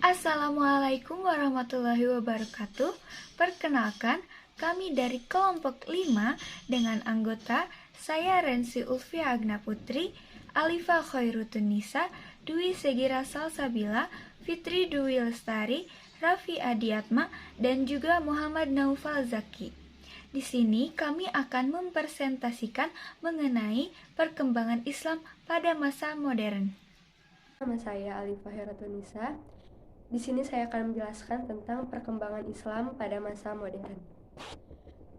Assalamualaikum warahmatullahi wabarakatuh. Perkenalkan, kami dari kelompok 5 dengan anggota saya Rensi Ulfia Agna Putri, Alifa Khairutunisa, Dwi Segira Salsabila, Fitri Dwi Lestari, Raffi Adiatma, dan juga Muhammad Naufal Zaki. Di sini kami akan mempresentasikan mengenai perkembangan Islam pada masa modern. Nama saya Alifa Khairutunisa. Di sini saya akan menjelaskan tentang perkembangan Islam pada masa modern.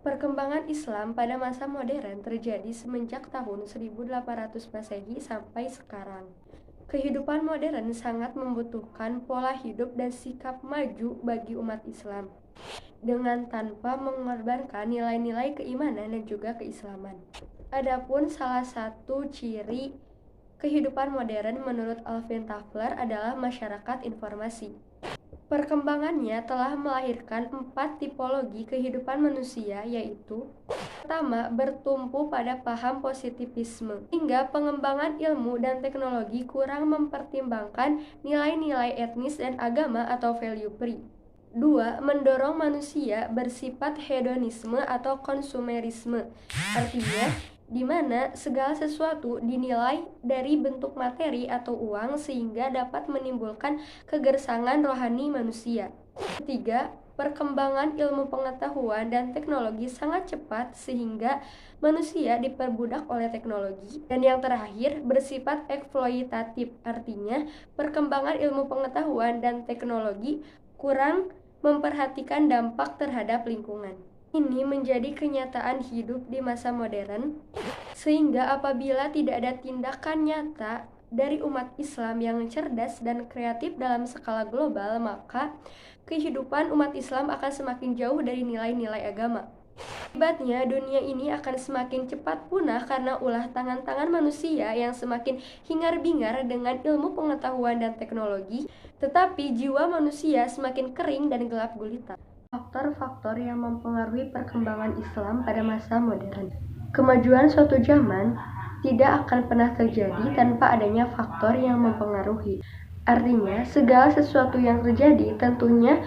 Perkembangan Islam pada masa modern terjadi semenjak tahun 1800 Masehi sampai sekarang. Kehidupan modern sangat membutuhkan pola hidup dan sikap maju bagi umat Islam, dengan tanpa mengorbankan nilai-nilai keimanan dan juga keislaman. Adapun salah satu ciri kehidupan modern menurut Alvin Toffler adalah masyarakat informasi. Perkembangannya telah melahirkan 4 tipologi kehidupan manusia, yaitu: pertama, bertumpu pada paham positivisme, hingga pengembangan ilmu dan teknologi kurang mempertimbangkan nilai-nilai etnis dan agama atau value free. 2. Mendorong manusia bersifat hedonisme atau konsumerisme, artinya di mana segala sesuatu dinilai dari bentuk materi atau uang sehingga dapat menimbulkan kegersangan rohani manusia. Ketiga, perkembangan ilmu pengetahuan dan teknologi sangat cepat sehingga manusia diperbudak oleh teknologi. Dan yang terakhir, bersifat eksploitatif, artinya perkembangan ilmu pengetahuan dan teknologi kurang memperhatikan dampak terhadap lingkungan. Ini menjadi kenyataan hidup di masa modern, sehingga apabila tidak ada tindakan nyata dari umat Islam yang cerdas dan kreatif dalam skala global, maka kehidupan umat Islam akan semakin jauh dari nilai-nilai agama. Akibatnya, dunia ini akan semakin cepat punah karena ulah tangan-tangan manusia yang semakin hingar-bingar dengan ilmu pengetahuan dan teknologi, tetapi jiwa manusia semakin kering dan gelap gulita. Faktor-faktor yang mempengaruhi perkembangan Islam pada masa modern. Kemajuan suatu zaman tidak akan pernah terjadi tanpa adanya faktor yang mempengaruhi. Artinya, segala sesuatu yang terjadi tentunya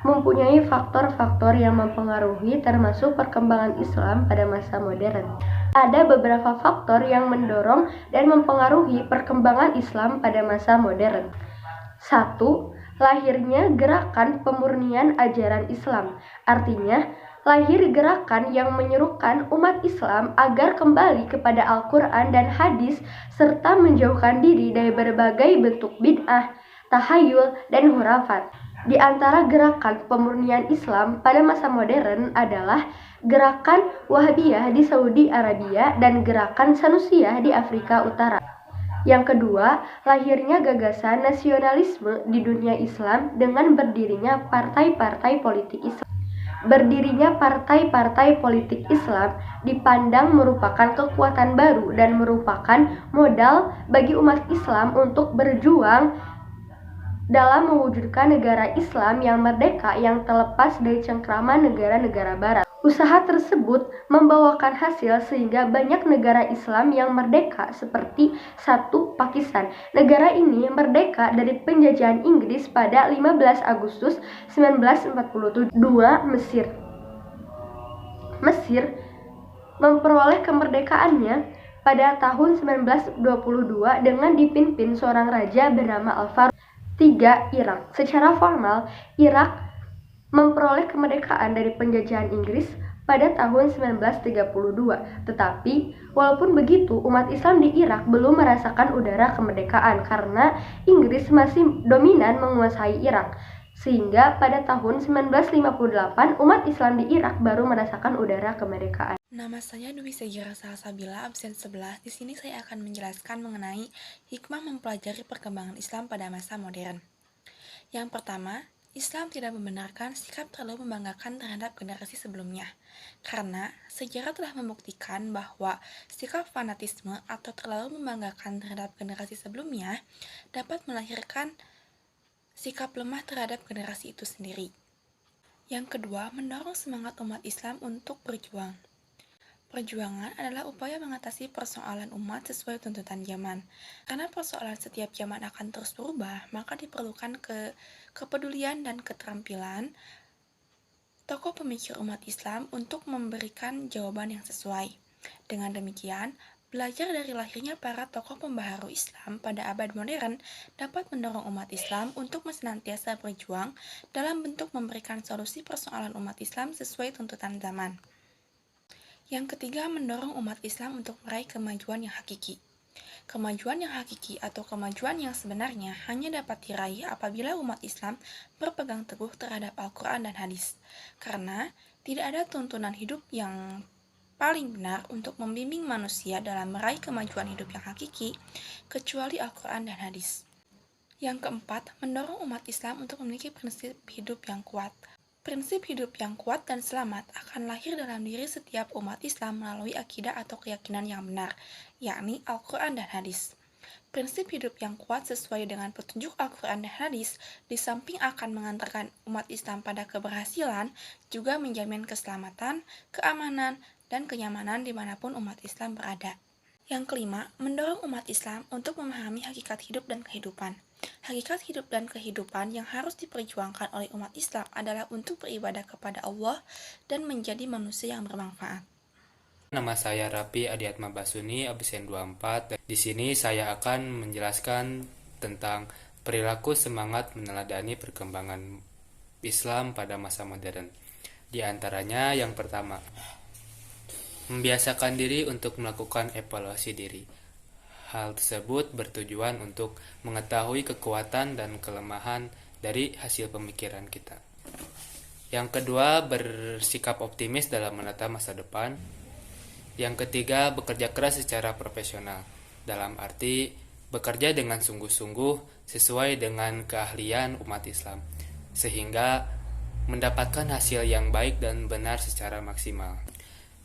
mempunyai faktor-faktor yang mempengaruhi, termasuk perkembangan Islam pada masa modern. Ada beberapa faktor yang mendorong dan mempengaruhi perkembangan Islam pada masa modern. 1. Lahirnya gerakan pemurnian ajaran Islam. Artinya, lahir gerakan yang menyerukan umat Islam agar kembali kepada Al-Quran dan hadis serta menjauhkan diri dari berbagai bentuk bid'ah, tahayul, dan hurafat. Di antara gerakan pemurnian Islam pada masa modern adalah gerakan Wahabiyah di Saudi Arabia dan gerakan Sanusiyah di Afrika Utara. Yang kedua, lahirnya gagasan nasionalisme di dunia Islam dengan berdirinya partai-partai politik Islam. Berdirinya partai-partai politik Islam dipandang merupakan kekuatan baru dan merupakan modal bagi umat Islam untuk berjuang dalam mewujudkan negara Islam yang merdeka yang terlepas dari cengkraman negara-negara barat. Usaha tersebut membawakan hasil sehingga banyak negara Islam yang merdeka seperti 1. Pakistan. Negara ini merdeka dari penjajahan Inggris pada 15 Agustus 1947. 2. Mesir. Mesir memperoleh kemerdekaannya pada tahun 1922 dengan dipimpin seorang raja bernama Al-Faruq. 3. Irak. Secara formal, Irak memperoleh kemerdekaan dari penjajahan Inggris pada tahun 1932. Tetapi, walaupun begitu, umat Islam di Irak belum merasakan udara kemerdekaan karena Inggris masih dominan menguasai Irak. Sehingga pada tahun 1958, umat Islam di Irak baru merasakan udara kemerdekaan. Nama saya Dwi Segira Salsabila, absen 11. Di sini saya akan menjelaskan mengenai hikmah mempelajari perkembangan Islam pada masa modern. Yang pertama, Islam tidak membenarkan sikap terlalu membanggakan terhadap generasi sebelumnya, karena sejarah telah membuktikan bahwa sikap fanatisme atau terlalu membanggakan terhadap generasi sebelumnya dapat melahirkan sikap lemah terhadap generasi itu sendiri. Yang kedua, mendorong semangat umat Islam untuk berjuang. Perjuangan adalah upaya mengatasi persoalan umat sesuai tuntutan zaman. Karena persoalan setiap zaman akan terus berubah, maka diperlukan kepedulian dan keterampilan tokoh pemikir umat Islam untuk memberikan jawaban yang sesuai. Dengan demikian, belajar dari lahirnya para tokoh pembaharu Islam pada abad modern dapat mendorong umat Islam untuk senantiasa berjuang dalam bentuk memberikan solusi persoalan umat Islam sesuai tuntutan zaman. Yang ketiga, mendorong umat Islam untuk meraih kemajuan yang hakiki. Kemajuan yang hakiki atau kemajuan yang sebenarnya hanya dapat diraih apabila umat Islam berpegang teguh terhadap Al-Quran dan hadis. Karena tidak ada tuntunan hidup yang paling benar untuk membimbing manusia dalam meraih kemajuan hidup yang hakiki, kecuali Al-Quran dan hadis. Yang keempat, mendorong umat Islam untuk memiliki prinsip hidup yang kuat. Prinsip hidup yang kuat dan selamat akan lahir dalam diri setiap umat Islam melalui akidah atau keyakinan yang benar, yakni Al-Quran dan hadis. Prinsip hidup yang kuat sesuai dengan petunjuk Al-Quran dan hadis, di samping akan mengantarkan umat Islam pada keberhasilan, juga menjamin keselamatan, keamanan, dan kenyamanan dimanapun umat Islam berada. Yang kelima, mendorong umat Islam untuk memahami hakikat hidup dan kehidupan. Hakikat hidup dan kehidupan yang harus diperjuangkan oleh umat Islam adalah untuk beribadah kepada Allah dan menjadi manusia yang bermanfaat. Nama saya Rapi Adiatma Basuni, absen 24. Di sini saya akan menjelaskan tentang perilaku semangat meneladani perkembangan Islam pada masa modern. Di antaranya yang pertama, membiasakan diri untuk melakukan evaluasi diri. Hal tersebut bertujuan untuk mengetahui kekuatan dan kelemahan dari hasil pemikiran kita. Yang kedua, bersikap optimis dalam menata masa depan. Yang ketiga, bekerja keras secara profesional, dalam arti bekerja dengan sungguh-sungguh sesuai dengan keahlian umat Islam, sehingga mendapatkan hasil yang baik dan benar secara maksimal.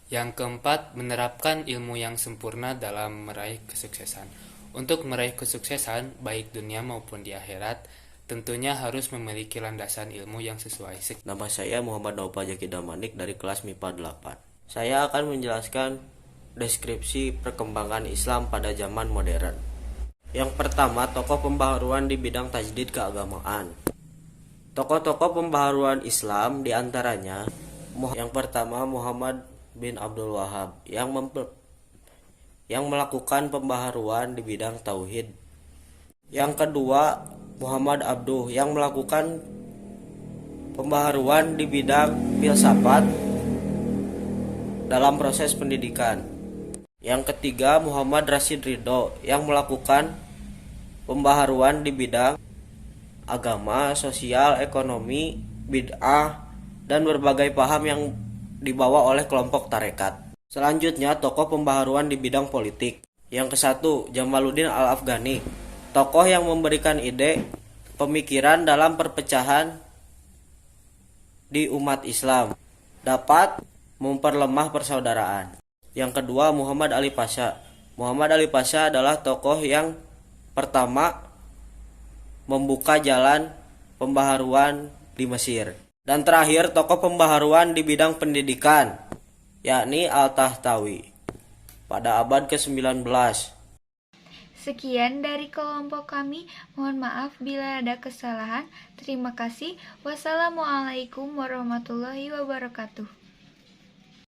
Yang keempat, menerapkan ilmu yang sempurna dalam meraih kesuksesan. Untuk meraih kesuksesan, baik dunia maupun di akhirat, tentunya harus memiliki landasan ilmu yang sesuai. Nama saya Muhammad Naufal Jaki Damanik dari kelas MIPA 8. Saya akan menjelaskan deskripsi perkembangan Islam pada zaman modern. Yang pertama, tokoh pembaharuan di bidang tajdid keagamaan. Tokoh-tokoh pembaharuan Islam diantaranya, yang pertama Muhammad bin Abdul Wahab yang melakukan pembaharuan di bidang tauhid. Yang kedua, Muhammad Abduh yang melakukan pembaharuan di bidang filsafat dalam proses pendidikan. Yang ketiga, Muhammad Rashid Ridho yang melakukan pembaharuan di bidang agama, sosial, ekonomi, bid'ah, dan berbagai paham yang dibawa oleh kelompok tarekat. Selanjutnya, tokoh pembaharuan di bidang politik. Yang kesatu, Jamaluddin Al-Afghani, tokoh yang memberikan ide pemikiran dalam perpecahan di umat Islam, dapat memperlemah persaudaraan. Yang kedua, Muhammad Ali Pasha. Muhammad Ali Pasha adalah tokoh yang pertama membuka jalan pembaharuan di Mesir. Dan terakhir, tokoh pembaharuan di bidang pendidikan, yakni Al-Tahtawi pada abad ke-19. Sekian dari kelompok kami. Mohon maaf bila ada kesalahan. Terima kasih. Wassalamualaikum warahmatullahi wabarakatuh.